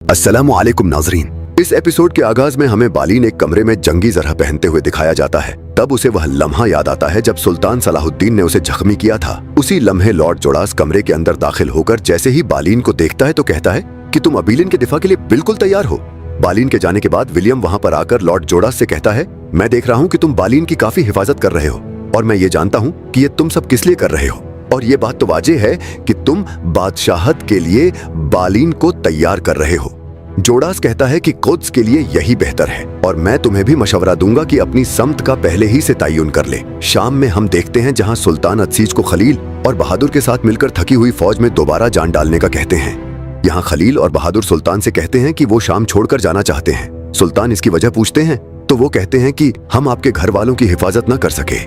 अस्सलामु अलैकुम नाज़रीन। इस एपिसोड के आगाज में हमें बालीन एक कमरे में जंगी जरह पहनते हुए दिखाया जाता है। तब उसे वह लम्हा याद आता है जब सुल्तान सलाहुद्दीन ने उसे जख्मी किया था। उसी लम्हे लॉर्ड जोड़ास कमरे के अंदर दाखिल होकर जैसे ही बालीन को देखता है तो कहता है कि तुम अबीलिन के दिफा के लिए बिल्कुल तैयार हो। बालीन के जाने के बाद विलियम वहाँ पर आकर लॉर्ड जोड़ास से कहता है, मैं देख रहा हूँ कि तुम बालीन की काफी हिफाजत कर रहे हो और मैं ये जानता हूँ कि ये तुम सब किस लिए कर रहे हो, और ये बात तो वाजे है कि तुम बादशाहत के लिए बालीन को तैयार कर रहे हो। जोड़ास कहता है कि कुद्स के लिए यही बेहतर है और मैं तुम्हें भी मशवरा दूंगा कि अपनी समत का पहले ही से तयन कर ले। शाम में हम देखते हैं जहां सुल्तान अदसीज को खलील और बहादुर के साथ मिलकर थकी हुई फौज में दोबारा जान डालने का कहते हैं। यहाँ खलील और बहादुर सुल्तान से कहते हैं कि वो शाम छोड़कर जाना चाहते हैं। सुल्तान इसकी वजह पूछते हैं तो वो कहते हैं कि हम आपके घर वालों की हिफाजत न कर सके,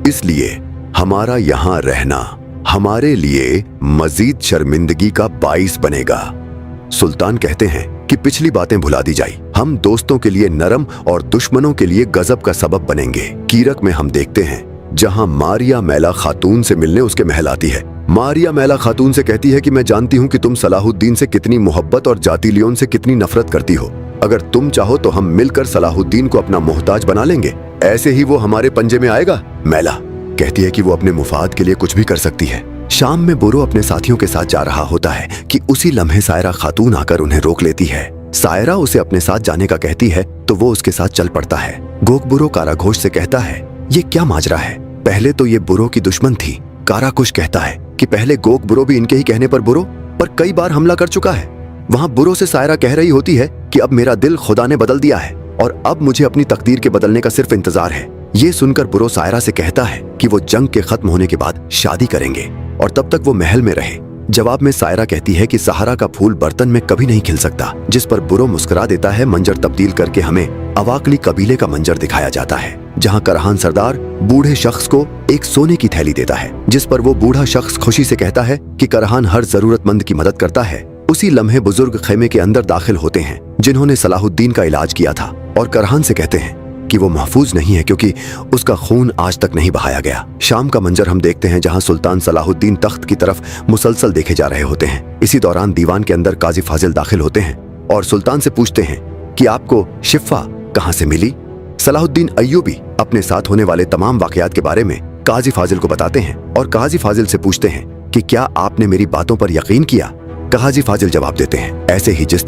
इसलिए हमारा यहाँ रहना हमारे लिए मजीद शर्मिंदगी का बाइस बनेगा। सुल्तान कहते हैं कि पिछली बातें भुला दी जाए, हम दोस्तों के लिए नरम और दुश्मनों के लिए गजब का सबब बनेंगे। कीरक में हम देखते हैं जहां मारिया मैला खातून से मिलने उसके महल आती है। मारिया मैला खातून से कहती है कि मैं जानती हूं कि तुम सलाहुद्दीन से कितनी मोहब्बत और जाती लियोन से कितनी नफरत करती हो। अगर तुम चाहो तो हम मिलकर सलाहुद्दीन को अपना मोहताज बना लेंगे, ऐसे ही वो हमारे पंजे में आएगा। मैला कहती है कि वो अपने मुफाद के लिए कुछ भी कर सकती है। शाम में बुरो अपने साथियों के साथ जा रहा होता है कि उसी लम्हे सायरा खातून आकर उन्हें रोक लेती है। सायरा उसे अपने साथ जाने का कहती है तो वो उसके साथ चल पड़ता है। गोकबुरो काराघोष से कहता है, ये क्या माजरा है, पहले तो ये बुरो की दुश्मन थी। काराकुश कहता है कि पहले गोकबुरो भी इनके ही कहने पर बुरो पर कई बार हमला कर चुका है। वहाँ बुरो से सायरा कह रही होती है कि अब मेरा दिल खुदा ने बदल दिया है और अब मुझे अपनी तकदीर के बदलने का सिर्फ इंतजार है। ये सुनकर बुरो सायरा से कहता है कि वो जंग के खत्म होने के बाद शादी करेंगे और तब तक वो महल में रहे। जवाब में सायरा कहती है कि सहारा का फूल बर्तन में कभी नहीं खिल सकता, जिस पर बुरो मुस्कुरा देता है। मंजर तब्दील करके हमें अवाकली कबीले का मंजर दिखाया जाता है, जहां करहान सरदार बूढ़े शख्स को एक सोने की थैली देता है, जिस पर वो बूढ़ा शख्स खुशी से कहता है कि करहान हर जरूरतमंद की मदद करता है। उसी लम्हे बुजुर्ग खेमे के अंदर दाखिल होते हैं जिन्होंने सलाहुद्दीन का इलाज किया था और करहान से कहते हैं कि वो महफूज नहीं है क्योंकि उसका खून आज तक नहीं बहाया गया। शाम का मंजर हम देखते हैं जहां सुल्तान सलाहुद्दीन तख्त की तरफ मुसलसल देखे जा रहे होते हैं। इसी दौरान दीवान के अंदर काजी फाजिल दाखिल होते हैं और सुल्तान से पूछते हैं कि आपको शिफा कहां से मिली। सलाहुद्दीन अय्यूबी अपने साथ होने वाले तमाम वाकयात के बारे में काजी फाजिल को बताते हैं और काजी फाजिल से पूछते हैं कि क्या आपने मेरी बातों पर यकीन किया। काजी फाजिल जवाब देते हैं, ऐसे ही जिस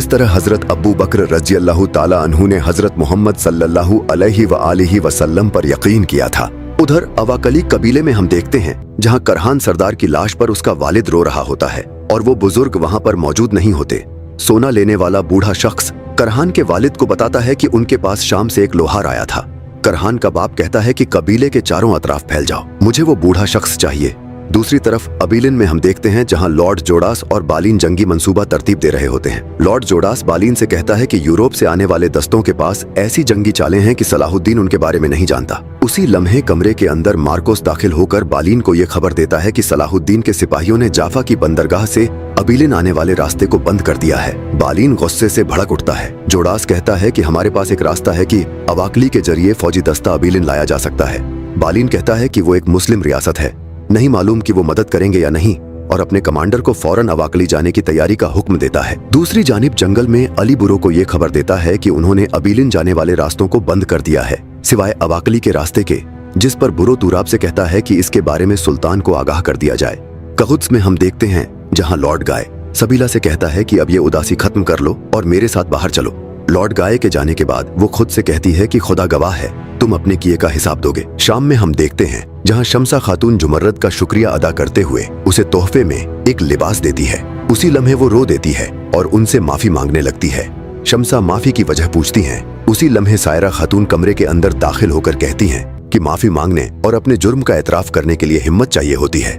तरह हजरत अबू बकर रज़ियल्लाहु ताला अन्हु ने हजरत मोहम्मद सल्लल्लाहु अलैहि व आलिहि वसल्लम पर यकीन किया था। उधर अवाकली कबीले में हम देखते हैं जहां करहान सरदार की लाश पर उसका वालिद रो रहा होता है और वो बुजुर्ग वहां पर मौजूद नहीं होते। सोना लेने वाला बूढ़ा शख्स करहान के वालिद को बताता है कि उनके पास शाम से एक लोहार आया था। करहान का बाप कहता है कि कबीले के चारों अतराफ फैल जाओ, मुझे वो बूढ़ा शख्स चाहिए। दूसरी तरफ अबीलिन में हम देखते हैं जहां लॉर्ड जोड़ास और बालीन जंगी मंसूबा तरतीब दे रहे होते हैं। लॉर्ड जोड़ास बालीन से कहता है कि यूरोप से आने वाले दस्तों के पास ऐसी जंगी चालें हैं कि सलाहुद्दीन उनके बारे में नहीं जानता। उसी लम्हे कमरे के अंदर मार्कोस दाखिल होकर बालीन को यह खबर देता है कि सलाहुद्दीन के सिपाहियों ने जाफा की बंदरगाह से अबीलिन आने वाले रास्ते को बंद कर दिया है। बालीन गुस्से से भड़क उठता है। जोड़ास कहता है कि हमारे पास एक रास्ता है कि अवाकली के जरिए फौजी दस्ता अबीलिन लाया जा सकता है। बालीन कहता है कि वो एक मुस्लिम रियासत है, नहीं मालूम कि वो मदद करेंगे या नहीं, और अपने कमांडर को फौरन अवाकली जाने की तैयारी का हुक्म देता है। दूसरी जानिब जंगल में अली बुरो को ये खबर देता है कि उन्होंने अबीलिन जाने वाले रास्तों को बंद कर दिया है सिवाय अवाकली के रास्ते के, जिस पर बुरो तुराब से कहता है कि इसके बारे में सुल्तान को आगाह कर दिया जाए। कहुत्स में हम देखते हैं जहां लॉर्ड गाय सबीला से कहता है कि अब ये उदासी खत्म कर लो और मेरे साथ बाहर चलो। लॉर्ड गाय के जाने के बाद वो खुद से कहती है कि खुदा गवाह है, तुम अपने किए का हिसाब दोगे। शाम में हम देखते हैं जहां शमसा खातून जुमर्रद का शुक्रिया अदा करते हुए उसे तोहफे में एक लिबास देती है। उसी लम्हे वो रो देती है और उनसे माफी मांगने लगती है। शमसा माफी की वजह पूछती हैं। उसी लम्हे सायरा खातून कमरे के अंदर दाखिल होकर कहती हैं कि माफी मांगने और अपने जुर्म का एतराफ करने के लिए हिम्मत चाहिए होती है।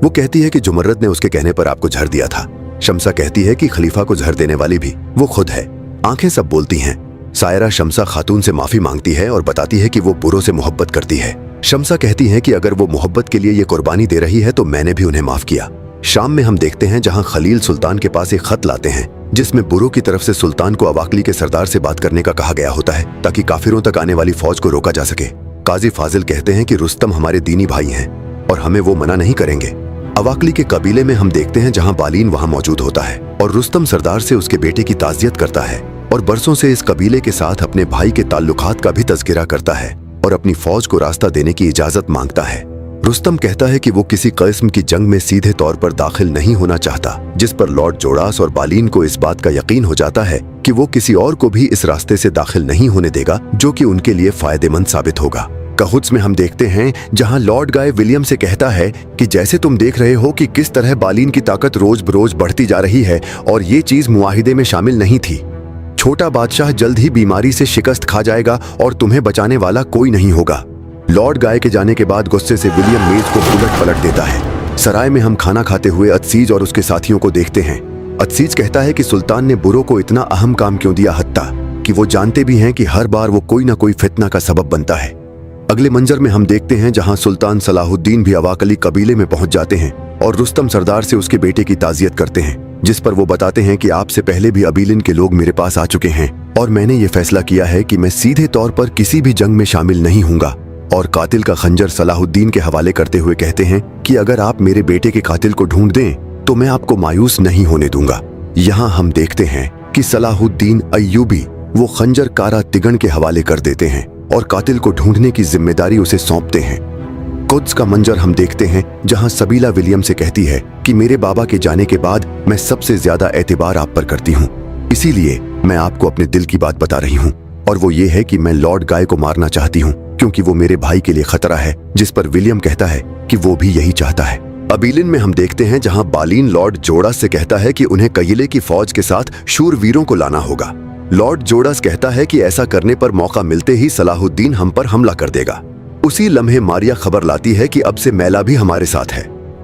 वो कहती है कि जुमर्रद ने उसके कहने पर आपको जहर दिया था। शमसा कहती है कि खलीफा को जहर देने वाली भी वो खुद है। आंखें सब बोलती हैं। सायरा शमसा खातून से माफी मांगती है और बताती है कि वो बुरो से मोहब्बत करती है। शमसा कहती है कि अगर वो मोहब्बत के लिए ये कुर्बानी दे रही है तो मैंने भी उन्हें माफ किया। शाम में हम देखते हैं जहां खलील सुल्तान के पास एक खत लाते हैं जिसमें बुरो की तरफ से सुल्तान को अवाकली के सरदार से बात करने का कहा गया होता है ताकि काफिरों तक आने वाली फौज को रोका जा सके। काजी फाजिल कहते हैं कि रुस्तम हमारे दीनी भाई हैं और हमें वो मना नहीं करेंगे। अवाकली के कबीले में हम देखते हैं जहां बालीन वहां मौजूद होता है और रुस्तम सरदार से उसके बेटे की ताज़ियत करता है और बरसों से इस कबीले के साथ अपने भाई के ताल्लुकात का भी तज़किरा करता है और अपनी फौज को रास्ता देने की इजाजत मांगता है। रुस्तम कहता है कि वो किसी किस्म की जंग में सीधे तौर पर दाखिल नहीं होना चाहता, जिस पर लॉर्ड जोड़ास और बालीन को इस बात का यकीन हो जाता है कि वो किसी और को भी इस रास्ते से दाखिल नहीं होने देगा जो कि उनके लिए फायदेमंद साबित होगा। कहुत्स में हम देखते हैं जहां लॉर्ड गाय विलियम से कहता है कि जैसे तुम देख रहे हो कि किस तरह बालीन की ताकत रोज बरोज बढ़ती जा रही है और ये चीज मुआहिदे में शामिल नहीं थी। छोटा बादशाह जल्द ही बीमारी से शिकस्त खा जाएगा और तुम्हें बचाने वाला कोई नहीं होगा। लॉर्ड गाय के जाने के बाद गुस्से से विलियम मेज को उलट पलट देता है। सराय में हम खाना खाते हुए अदसीज और उसके साथियों को देखते हैं। अदसीज कहता है कि सुल्तान ने बुरो को इतना अहम काम क्यों दिया, हत्ता कि वो जानते भी हैं कि हर बार वो कोई ना कोई फितना का सबब बनता है। अगले मंजर में हम देखते हैं जहां सुल्तान सलाहुद्दीन भी अवाकली कबीले में पहुंच जाते हैं और रुस्तम सरदार से उसके बेटे की ताज़ियत करते हैं, जिस पर वो बताते हैं कि आपसे पहले भी अबीलिन के लोग मेरे पास आ चुके हैं और मैंने ये फैसला किया है कि मैं सीधे तौर पर किसी भी जंग में शामिल नहीं हूँगा। और कातिल का खंजर सलाहुद्दीन के हवाले करते हुए कहते हैं कि अगर आप मेरे बेटे के कातिल को ढूंढ दें तो मैं आपको मायूस नहीं होने दूंगा। यहाँ हम देखते हैं कि सलाहुद्दीन अय्यूबी वो खंजर कारा तिगन के हवाले कर देते हैं और कातिल को ढूंढने की जिम्मेदारी उसे सौंपते हैं। कुद्स का मंजर हम देखते हैं जहां सबीला विलियम से कहती है कि मेरे बाबा के जाने के बाद मैं सबसे ज्यादा एतबार आप पर करती हूँ, इसीलिए मैं आपको अपने दिल की बात बता रही हूँ और वो ये है कि मैं लॉर्ड गाय को मारना चाहती हूँ क्योंकि वो मेरे भाई के लिए खतरा है, जिस पर विलियम कहता है कि वो भी यही चाहता है। अबीलिन में हम देखते हैं जहां बालीन लॉर्ड जोड़ास से कहता है कि उन्हें कयीले की फौज के साथ शूरवीरों को लाना होगा। लॉर्ड जोड़ास कहता है कि ऐसा करने पर मौका मिलते ही सलाहुद्दीन हम पर हमला कर देगा। उसी लम्हे मारिया खबर लाती है कि अब से मैला भी हमारे साथ है।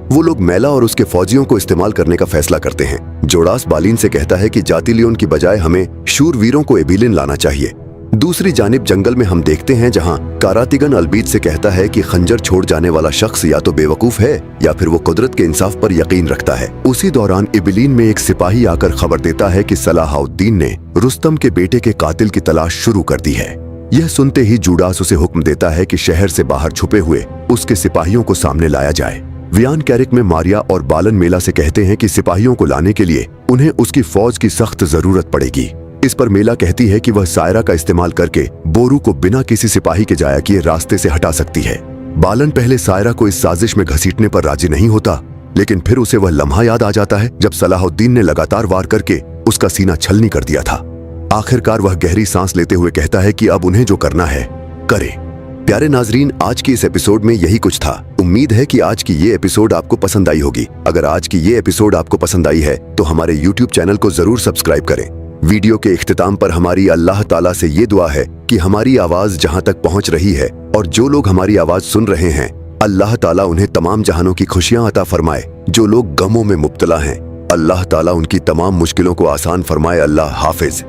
वो लोग मैला और उसके फौजियों को इस्तेमाल करने का फैसला करते हैं। जोड़ास बालीन से कहता है कि जातिलियोन की बजाय हमें शूरवीरों को एबीलिन लाना चाहिए। दूसरी जानिब जंगल में हम देखते हैं जहां कारातिगन अलबीत से कहता है कि खंजर छोड़ जाने वाला शख्स या तो बेवकूफ है या फिर वो कुदरत के इंसाफ पर यकीन रखता है। उसी दौरान इबिलीन में एक सिपाही आकर खबर देता है कि सलाहुद्दीन ने रुस्तम के बेटे के कातिल की तलाश शुरू कर दी है। यह सुनते ही जुड़ास उसे हुक्म देता है कि शहर से बाहर छुपे हुए उसके सिपाहियों को सामने लाया जाए। वियान कैरिक में मारिया और बालन मेला से कहते हैं कि सिपाहियों को लाने के लिए उन्हें उसकी फौज की सख्त जरूरत पड़ेगी। इस पर मेला कहती है कि वह सायरा का इस्तेमाल करके बोरू को बिना किसी सिपाही के जाया किए रास्ते से हटा सकती है। बालन पहले सायरा को इस साजिश में घसीटने पर राजी नहीं होता, लेकिन फिर उसे वह लम्हा याद आ जाता है जब सलाहुद्दीन ने लगातार वार करके उसका सीना छलनी कर दिया था। आखिरकार वह गहरी सांस लेते हुए कहता है कि अब उन्हें जो करना है करे। प्यारे नाजरीन, आज की इस एपिसोड में यही कुछ था। उम्मीद है कि आज की ये एपिसोड आपको पसंद आई होगी। अगर आज की ये एपिसोड आपको पसंद आई है तो हमारे YouTube चैनल को जरूर सब्सक्राइब करें। वीडियो के इख्तिताम पर हमारी अल्लाह ताला से ये दुआ है कि हमारी आवाज जहां तक पहुंच रही है और जो लोग हमारी आवाज सुन रहे हैं, अल्लाह ताला उन्हें तमाम जहानों की खुशियां अता फरमाए। जो लोग गमों में मुब्तला हैं, अल्लाह ताला उनकी तमाम मुश्किलों को आसान फरमाए। अल्लाह हाफिज।